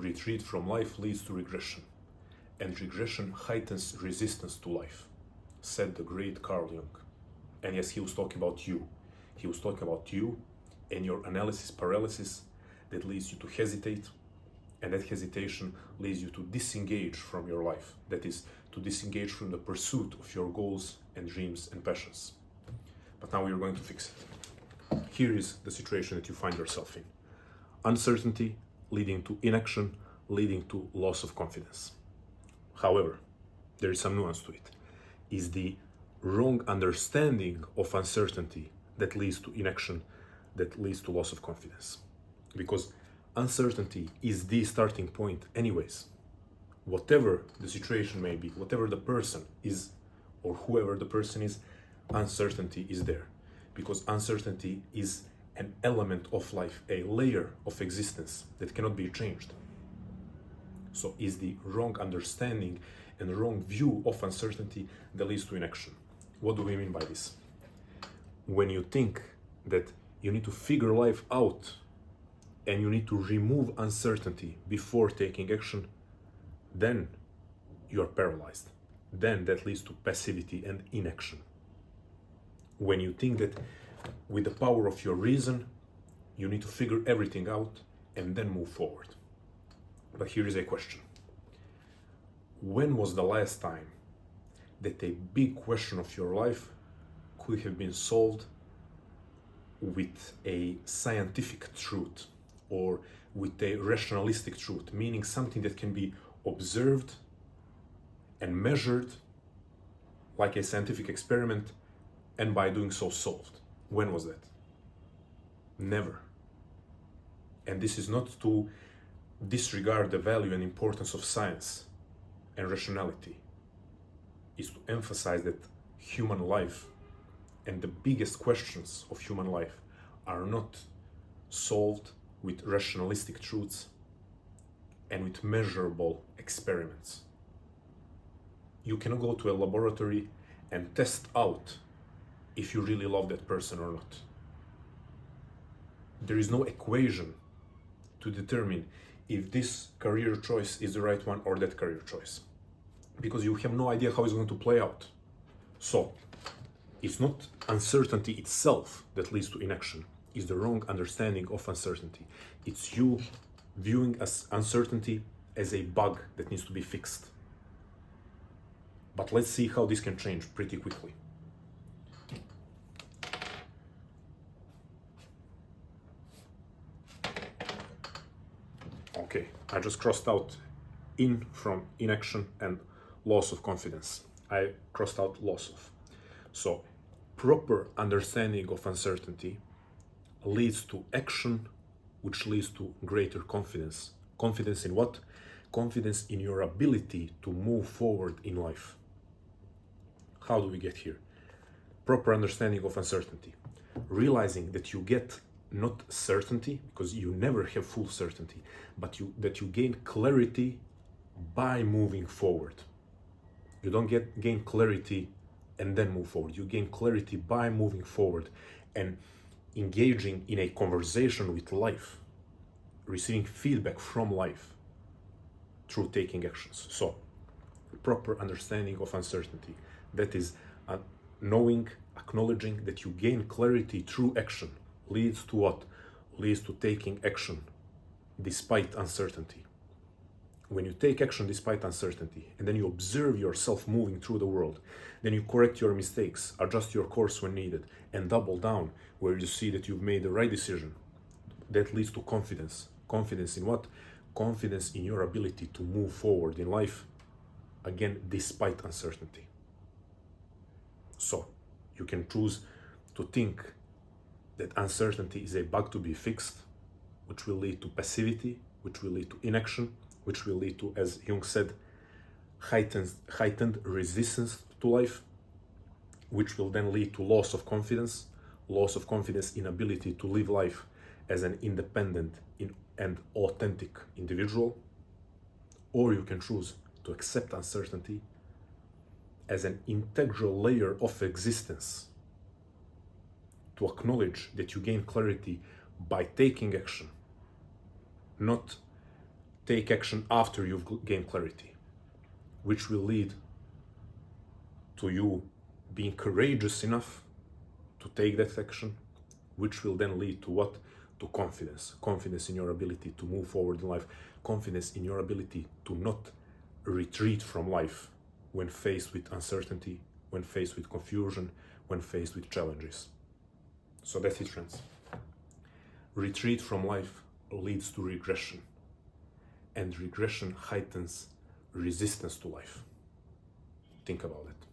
retreat from life leads to regression, and regression heightens resistance to life, said the great Carl Jung. And yes, he was talking about you. He was talking about you and your analysis paralysis that leads you to hesitate, and that hesitation leads you to disengage from your life. That is, to disengage from the pursuit of your goals and dreams and passions. But now we are going to fix it. Here is the situation that you find yourself in. Uncertainty leading to inaction, leading to loss of confidence. However, there is some nuance to it. Is the wrong understanding of uncertainty that leads to inaction, that leads to loss of confidence. Because uncertainty is the starting point anyways. Whatever the situation may be, whatever the person is, or whoever the person is, uncertainty is there. Because uncertainty is an element of life, a layer of existence that cannot be changed. So is the wrong understanding and the wrong view of uncertainty that leads to inaction. What do we mean by this? When you think that you need to figure life out and you need to remove uncertainty before taking action, then you are paralyzed. Then that leads to passivity and inaction. When you think that with the power of your reason, you need to figure everything out and then move forward. But here is a question. When was the last time that a big question of your life could have been solved with a scientific truth or with a rationalistic truth, meaning something that can be observed and measured like a scientific experiment, and by doing so solved? When was that? Never. And this is not to disregard the value and importance of science and rationality. It's to emphasize that human life and the biggest questions of human life are not solved with rationalistic truths and with measurable experiments. You cannot go to a laboratory and test out if you really love that person or not. There is no equation to determine if this career choice is the right one or that career choice, because you have no idea how it's going to play out. So it's not uncertainty itself that leads to inaction. It's the wrong understanding of uncertainty. It's you viewing as uncertainty as a bug that needs to be fixed. But let's see how this can change pretty quickly. Okay, I just crossed out in from inaction and loss of confidence. I crossed out loss of. So, proper understanding of uncertainty leads to action, which leads to greater confidence. Confidence in what? Confidence in your ability to move forward in life. How do we get here? Proper understanding of uncertainty. Realizing that you get not certainty, because you never have full certainty, but that you gain clarity by moving forward. You don't gain clarity and then move forward. You gain clarity by moving forward and engaging in a conversation with life, receiving feedback from life through taking actions. So, proper understanding of uncertainty. That is knowing, acknowledging that you gain clarity through action leads to what? Leads to taking action despite uncertainty. When you take action despite uncertainty, and then you observe yourself moving through the world, then you correct your mistakes, adjust your course when needed, and double down where you see that you've made the right decision. That leads to confidence. Confidence in what? Confidence in your ability to move forward in life, again, despite uncertainty. So, you can choose to think that uncertainty is a bug to be fixed, which will lead to passivity, which will lead to inaction, which will lead to, as Jung said, heightened resistance to life, which will then lead to loss of confidence in ability to live life as an independent and authentic individual. Or you can choose to accept uncertainty as an integral layer of existence, to acknowledge that you gain clarity by taking action, not take action after you've gained clarity, which will lead to you being courageous enough to take that action, which will then lead to what? To confidence. Confidence in your ability to move forward in life. Confidence in your ability to not retreat from life when faced with uncertainty, when faced with confusion, when faced with challenges. So that's it, friends. Retreat from life leads to regression, and regression heightens resistance to life. Think about it.